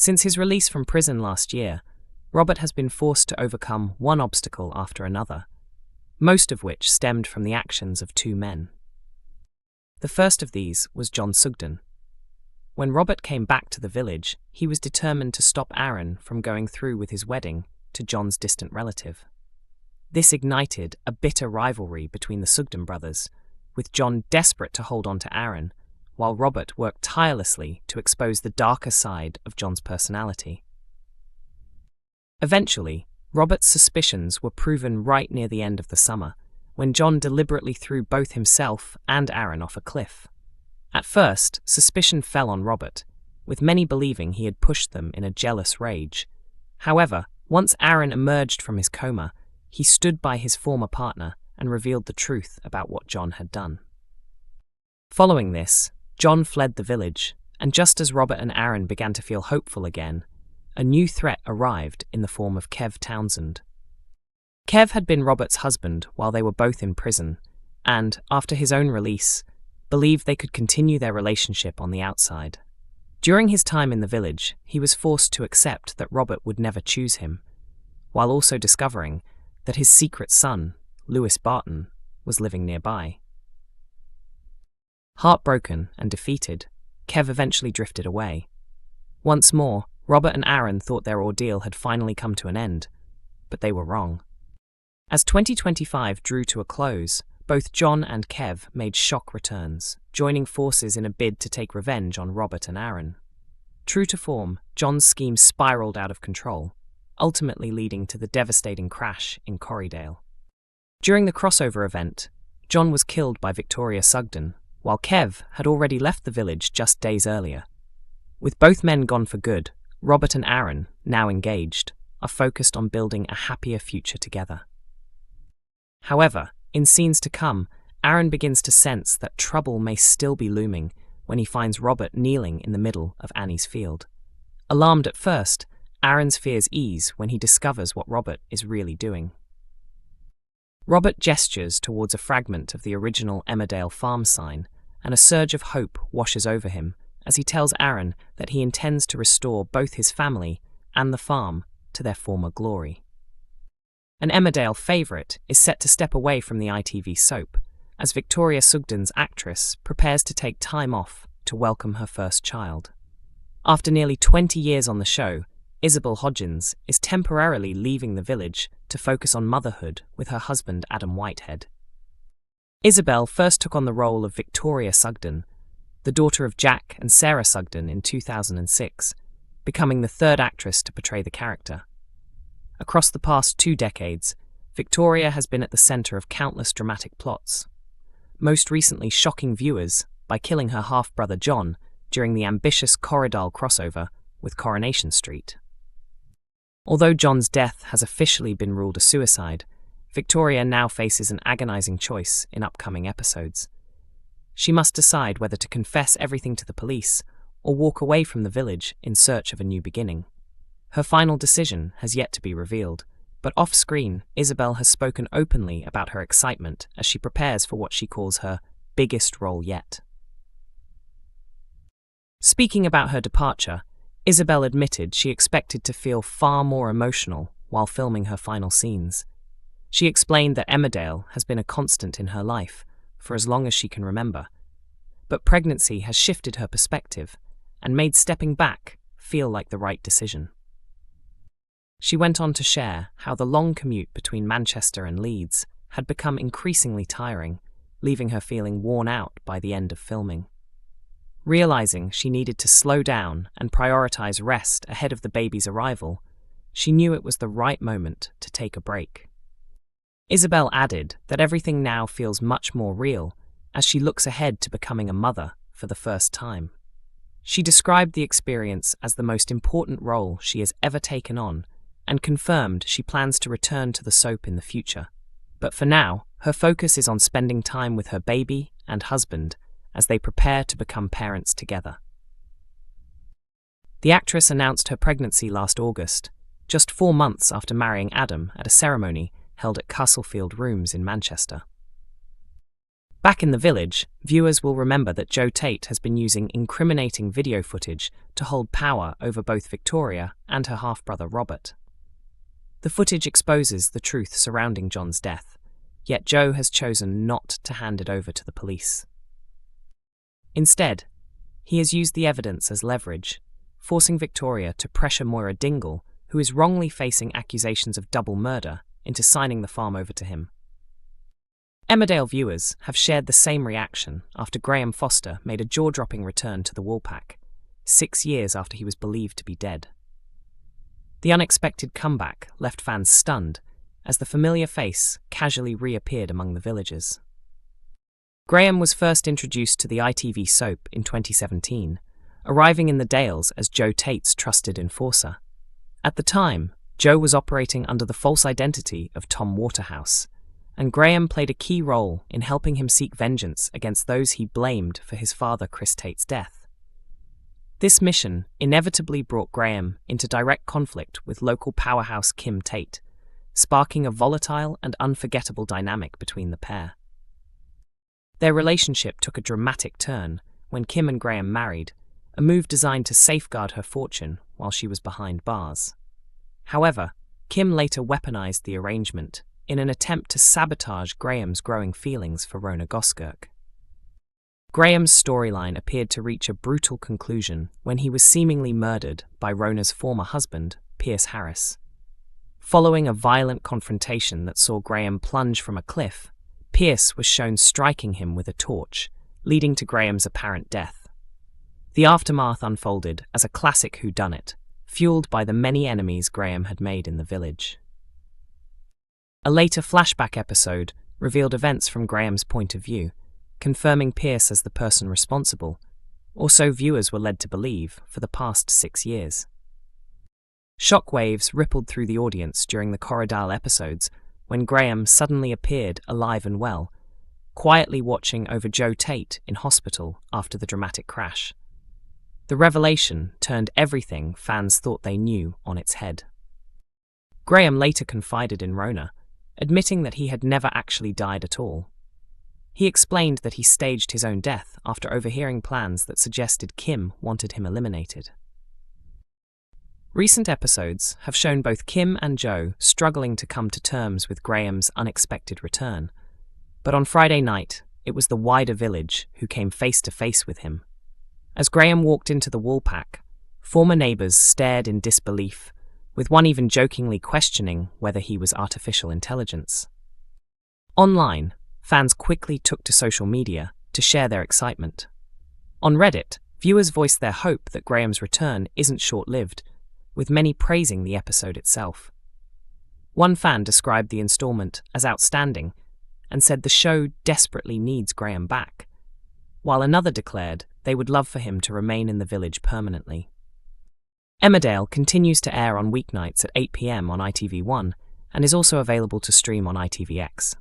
Since his release from prison last year, Robert has been forced to overcome one obstacle after another, most of which stemmed from the actions of two men. The first of these was John Sugden. When Robert came back to the village, he was determined to stop Aaron from going through with his wedding to John's distant relative. This ignited a bitter rivalry between the Sugden brothers, with John desperate to hold on to Aaron, while Robert worked tirelessly to expose the darker side of John's personality. Eventually, Robert's suspicions were proven right near the end of the summer, when John deliberately threw both himself and Aaron off a cliff. At first, suspicion fell on Robert, with many believing he had pushed them in a jealous rage. However, once Aaron emerged from his coma, he stood by his former partner and revealed the truth about what John had done. Following this, John fled the village, and just as Robert and Aaron began to feel hopeful again, a new threat arrived in the form of Kev Townsend. Kev had been Robert's husband while they were both in prison, and, after his own release, believed they could continue their relationship on the outside. During his time in the village, he was forced to accept that Robert would never choose him, while also discovering that his secret son, Lewis Barton, was living nearby. Heartbroken and defeated, Kev eventually drifted away. Once more, Robert and Aaron thought their ordeal had finally come to an end, but they were wrong. As 2025 drew to a close, both John and Kev made shock returns, joining forces in a bid to take revenge on Robert and Aaron. True to form, John's scheme spiraled out of control, ultimately leading to the devastating crash in Corriedale. During the crossover event, John was killed by Victoria Sugden, while Kev had already left the village just days earlier. With both men gone for good, Robert and Aaron, now engaged, are focused on building a happier future together. However, in scenes to come, Aaron begins to sense that trouble may still be looming when he finds Robert kneeling in the middle of Annie's field. Alarmed at first, Aaron's fears ease when he discovers what Robert is really doing. Robert gestures towards a fragment of the original Emmerdale farm sign, and a surge of hope washes over him as he tells Aaron that he intends to restore both his family and the farm to their former glory. An Emmerdale favourite is set to step away from the ITV soap, as Victoria Sugden's actress prepares to take time off to welcome her first child. After nearly 20 years on the show, Isabel Hodgins is temporarily leaving the village to focus on motherhood with her husband Adam Whitehead. Isabel first took on the role of Victoria Sugden, the daughter of Jack and Sarah Sugden, in 2006, becoming the third actress to portray the character. Across the past 2 decades, Victoria has been at the centre of countless dramatic plots, most recently shocking viewers by killing her half-brother John during the ambitious Corriedale crossover with Coronation Street. Although John's death has officially been ruled a suicide, Victoria now faces an agonising choice in upcoming episodes. She must decide whether to confess everything to the police or walk away from the village in search of a new beginning. Her final decision has yet to be revealed, but off-screen, Isabel has spoken openly about her excitement as she prepares for what she calls her biggest role yet. Speaking about her departure, Isabel admitted she expected to feel far more emotional while filming her final scenes. She explained that Emmerdale has been a constant in her life for as long as she can remember, but pregnancy has shifted her perspective and made stepping back feel like the right decision. She went on to share how the long commute between Manchester and Leeds had become increasingly tiring, leaving her feeling worn out by the end of filming. Realising she needed to slow down and prioritise rest ahead of the baby's arrival, she knew it was the right moment to take a break. Isabel added that everything now feels much more real as she looks ahead to becoming a mother for the first time. She described the experience as the most important role she has ever taken on and confirmed she plans to return to the soap in the future. But for now, her focus is on spending time with her baby and husband as they prepare to become parents together. The actress announced her pregnancy last August, just 4 months after marrying Adam at a ceremony held at Castlefield Rooms in Manchester. Back in the village, viewers will remember that Joe Tate has been using incriminating video footage to hold power over both Victoria and her half-brother Robert. The footage exposes the truth surrounding John's death, yet Joe has chosen not to hand it over to the police. Instead, he has used the evidence as leverage, forcing Victoria to pressure Moira Dingle, who is wrongly facing accusations of double murder, into signing the farm over to him. Emmerdale viewers have shared the same reaction after Graham Foster made a jaw-dropping return to the Woolpack, 6 years after he was believed to be dead. The unexpected comeback left fans stunned as the familiar face casually reappeared among the villagers. Graham was first introduced to the ITV soap in 2017, arriving in the Dales as Joe Tate's trusted enforcer. At the time, Joe was operating under the false identity of Tom Waterhouse, and Graham played a key role in helping him seek vengeance against those he blamed for his father Chris Tate's death. This mission inevitably brought Graham into direct conflict with local powerhouse Kim Tate, sparking a volatile and unforgettable dynamic between the pair. Their relationship took a dramatic turn when Kim and Graham married, a move designed to safeguard her fortune while she was behind bars. However, Kim later weaponized the arrangement in an attempt to sabotage Graham's growing feelings for Rona Goskirk. Graham's storyline appeared to reach a brutal conclusion when he was seemingly murdered by Rona's former husband, Pierce Harris. Following a violent confrontation that saw Graham plunge from a cliff, Pierce was shown striking him with a torch, leading to Graham's apparent death. The aftermath unfolded as a classic whodunit, fueled by the many enemies Graham had made in the village. A later flashback episode revealed events from Graham's point of view, confirming Pierce as the person responsible, or so viewers were led to believe for the past 6 years. Shockwaves rippled through the audience during the Corridal episodes when Graham suddenly appeared alive and well, quietly watching over Joe Tate in hospital after the dramatic crash. The revelation turned everything fans thought they knew on its head. Graham later confided in Rona, admitting that he had never actually died at all. He explained that he staged his own death after overhearing plans that suggested Kim wanted him eliminated. Recent episodes have shown both Kim and Joe struggling to come to terms with Graham's unexpected return, but on Friday night, it was the wider village who came face to face with him. As Graham walked into the Woolpack, former neighbours stared in disbelief, with one even jokingly questioning whether he was artificial intelligence. Online, fans quickly took to social media to share their excitement. On Reddit, viewers voiced their hope that Graham's return isn't short-lived, with many praising the episode itself. One fan described the installment as outstanding and said the show desperately needs Graham back, while another declared they would love for him to remain in the village permanently. Emmerdale continues to air on weeknights at 8 p.m. on ITV1 and is also available to stream on ITVX.